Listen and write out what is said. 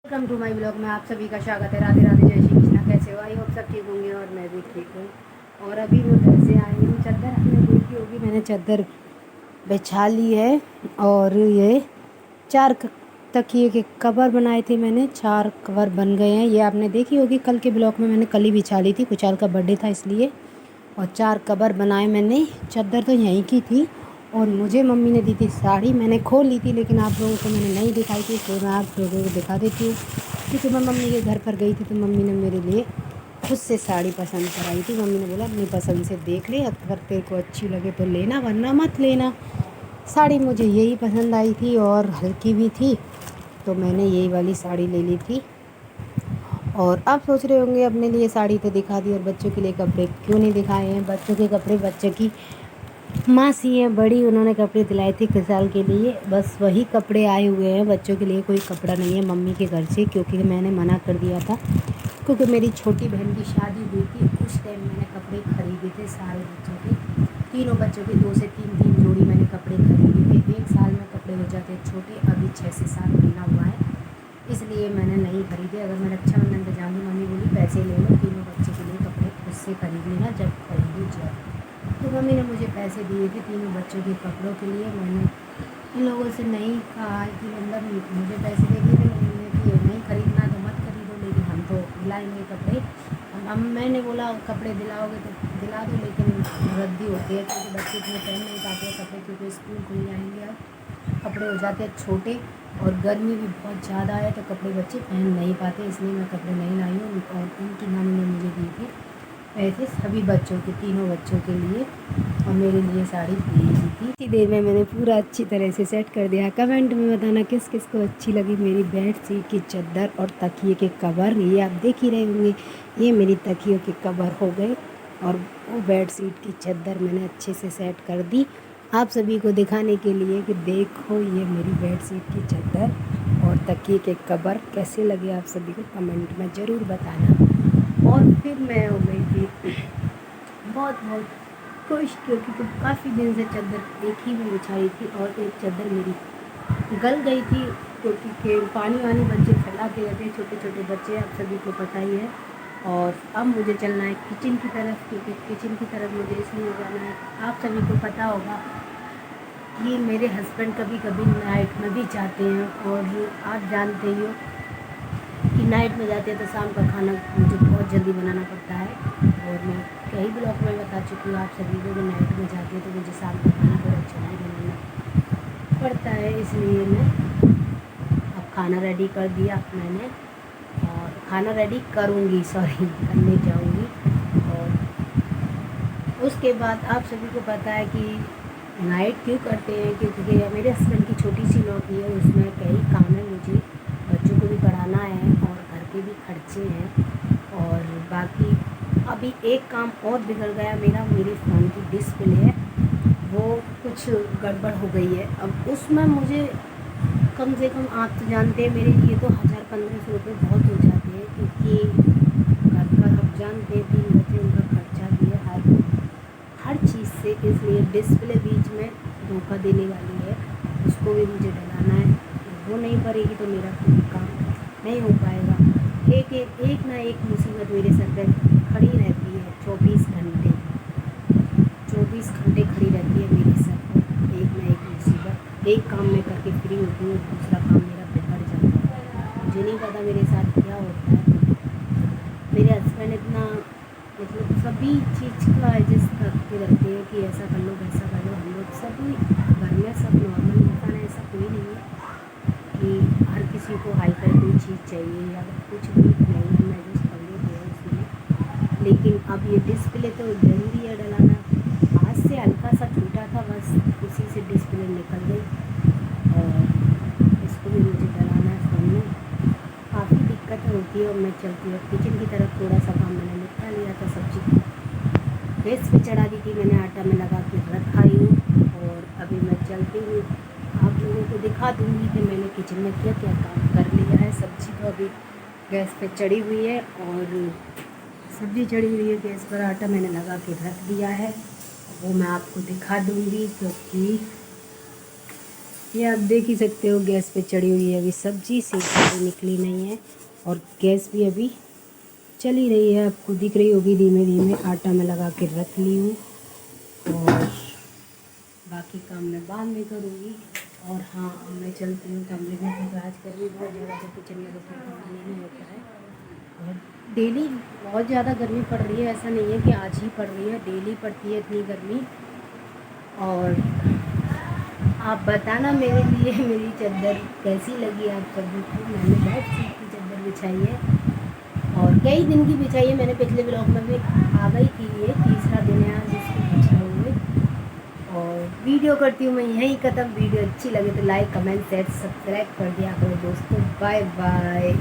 Welcome to my blog में आप सभी का स्वागत है। राधे राधे, जय श्री कृष्णा। कैसे हो? आई होप सब ठीक होंगे और मैं भी ठीक हूँ। और अभी मैं घर से आई हूँ। चादर आपने देखी होगी, मैंने चादर बिछा ली है। और ये तकिए के कवर बनाए थे मैंने, 4 कवर बन गए हैं। ये आपने देखी होगी कल के ब्लॉग में, मैंने कल ही बिछा ली थी, कुचाल का बर्थडे था इसलिए। और 4 कवर बनाए मैंने। चादर तो यहीं की थी और मुझे मम्मी ने दी थी साड़ी, मैंने खोल ली थी लेकिन आप लोगों को मैंने नहीं दिखाई थी, तो मैं आप लोगों को दिखा देती हूँ। क्योंकि मैं मम्मी के घर पर गई थी तो मम्मी ने मेरे लिए खुद से साड़ी पसंद कराई थी। मम्मी ने बोला अपनी पसंद से देख ले, अगर तेरे को अच्छी लगे तो लेना वरना मत लेना। साड़ी मुझे यही पसंद आई थी और हल्की भी थी, तो मैंने यही वाली साड़ी ले ली थी। और आप सोच रहे होंगे अपने लिए साड़ी तो दिखा दी और बच्चों के लिए कपड़े क्यों नहीं दिखाए हैं। बच्चों के कपड़े बच्चों की माँ सी है बड़ी, उन्होंने कपड़े दिलाए थे किसाल के लिए, बस वही कपड़े आए हुए हैं। बच्चों के लिए कोई कपड़ा नहीं है मम्मी के घर से, क्योंकि मैंने मना कर दिया था। क्योंकि मेरी छोटी बहन की शादी हुई थी, उस टाइम मैंने कपड़े खरीदे थे सारे बच्चों के, तीनों बच्चों के 2 से 3 जोड़ी मैंने कपड़े खरीदे थे। एक साल में कपड़े हो जाते हैं छोटे, अभी 6 से 7 महीना हुआ है, इसलिए मैंने नहीं खरीदे। अगर मैं रक्षाबंधन पर जाऊँगी, मम्मी बोली पैसे ले लो, तीनों बच्चे के लिए कपड़े खुद से खरीद लेना जब खरीदू जाए। तो मम्मी ने मुझे पैसे दिए थे तीनों बच्चों के कपड़ों के लिए। मैंने इन लोगों से नहीं कहा कि मतलब मुझे पैसे दे दिए थे मम्मी ने कि नहीं खरीदना तो मत खरीदो, लेकिन हम तो दिलाएंगे कपड़े। अब मैंने बोला कपड़े दिलाओगे तो दिला दो, लेकिन रद्दी होती है क्योंकि बच्चे इतने पहन नहीं पाते हैं कपड़े, क्योंकि स्कूल खुल जाएंगे, अब कपड़े हो जाते हैं छोटे और गर्मी भी बहुत ज़्यादा है तो कपड़े बच्चे पहन नहीं पाते, इसलिए मैं कपड़े नहीं लाई हूँ। और उनकी नानी ने मुझे दिए थे ऐसे सभी बच्चों के, तीनों बच्चों के लिए, और मेरे लिए साड़ी भेजी थी। इतनी देर में मैंने पूरा अच्छी तरह से सेट कर दिया। कमेंट में बताना किस किस को अच्छी लगी मेरी बेड शीट की चादर और तकिए के कवर। ये आप देख ही रहे होंगे, ये मेरी तकियों के कवर हो गए और वो बेड शीट की चादर मैंने अच्छे से सेट कर दी आप सभी को दिखाने के लिए कि देखो ये मेरी बेड शीट की चादर और तकिए के कवर कैसे लगे। आप सभी को कमेंट में ज़रूर बताना। और फिर मैं हो गई थी बहुत बहुत खुश, क्योंकि काफ़ी दिन से चादर एक ही में बिछाई थी और एक चादर मेरी गल गई थी, क्योंकि पानी वानी बच्चे फैलाते रहते हैं, छोटे छोटे बच्चे, आप सभी को पता ही है। और अब मुझे चलना है किचन की तरफ, क्योंकि किचन की तरफ मुझे इसलिए जाना है, आप सभी को पता होगा कि मेरे हस्बैंड कभी कभी नाइट में भी जाते हैं, और आप जानते ही हो कि नाइट में जाते हैं तो शाम का खाना मुझे बहुत जल्दी बनाना पड़ता है। और मैं कई ब्लॉग में बता चुकी हूँ आप सभी को कि नाइट में जाते हैं तो मुझे शाम का खाना बहुत जल्दी बनाना पड़ता है, इसलिए मैं अब खाना रेडी कर दिया मैंने, और खाना रेडी करूँगी, सॉरी करने जाऊँगी। और उसके बाद आप सभी को पता है कि नाइट क्यों करते हैं, क्योंकि मेरे हस्बैंड की छोटी सी नौकरी है, उसमें कई काम है, मुझे बच्चों को भी पढ़ाना है और घर के भी खर्चे हैं। और बाकी अभी एक काम और बिगड़ गया मेरा, मेरे फ़ोन की डिस्प्ले है वो कुछ गड़बड़ हो गई है। अब उसमें मुझे कम से कम, आप तो जानते हैं मेरे लिए तो 1000-1500 रुपये बहुत हो जाते हैं, क्योंकि घर का आप जानते हैं 3 बच्चे, उनका खर्चा भी है हर चीज़ से, इसलिए डिस्प्ले बीच में धोखा देने वाली है, उसको भी मुझे डलाना है। वो नहीं भरेगी तो मेरा कोई काम नहीं हो पाएगा। एक ना एक मुसीबत मेरे सर पर खड़ी रहती है, 24 घंटे खड़ी रहती है मेरे सर पर, एक ना एक मुसीबत। एक काम मैं करके फ्री होती हूँ, दूसरा काम मेरा बिगड़ जाता है, मुझे नहीं पता मेरे साथ क्या होता है। मेरे हस्बैंड इतना मतलब सभी चीज़ का एडजस्ट करके रखते हैं कि ऐसा कर लो वैसा कर लो। हम लोग सभी घर में सब नॉर्मल इंसान है, ऐसा कोई नहीं है कि हर किसी को हाई फाई कोई चीज़ चाहिए या कुछ भी नहीं, हम एडजस्ट कर लेते हैं उसमें। लेकिन अब ये डिस्प्ले तो ज़रूरी है डलाना, हाथ से हल्का सा छूटा था बस, उसी से डिस्प्ले निकल गई और इसको भी मुझे डलाना है फ़ोन में। काफ़ी दिक्कत होती है। और मैं चलती हूँ किचन की तरफ, थोड़ा सा काम मैंने निपटा लिया था, सब्जी गैस पे चढ़ा दी थी मैंने, आटा में लगा के रखा ही हूँ। और अभी मैं चलती हूँ, आप लोगों को दिखा दूँगी कि मैंने किचन में क्या क्या काम कर लिया है। सब्जी तो अभी गैस पे चढ़ी हुई है, और सब्जी चढ़ी हुई है गैस पर, आटा मैंने लगा के रख दिया है, वो मैं आपको दिखा दूँगी, क्योंकि ये आप देख ही सकते हो गैस पे चढ़ी हुई है, अभी सब्जी से निकली नहीं है और गैस भी अभी चल ही रही है, आपको दिख रही होगी धीमे धीमे। आटा मैं लगा के रख ली हूँ और बाकी काम मैं बाद में करूँगी। और हाँ, अब मैं चलती हूँ कमरे में, क्योंकि आज गर्मी बहुत ज़्यादा तो किचन में तो नहीं होता है। और डेली बहुत ज़्यादा गर्मी पड़ रही है, ऐसा नहीं है कि आज ही पड़ रही है, डेली पड़ती है इतनी गर्मी। और आप बताना मेरे लिए मेरी चादर कैसी लगी आप सभी को। मैंने बहुत सी की चादर बिछाई है और कई दिन की बिछाई है। मैंने पिछले ब्लॉग में भी आ गई थी, ये तीसरा दिन है आज इसको बिछाए हुए। और वीडियो करती हूँ मैं यहीं ख़त्म। वीडियो अच्छी लगे तो लाइक कमेंट शेयर सब्सक्राइब कर दिया करो दोस्तों। Bye bye.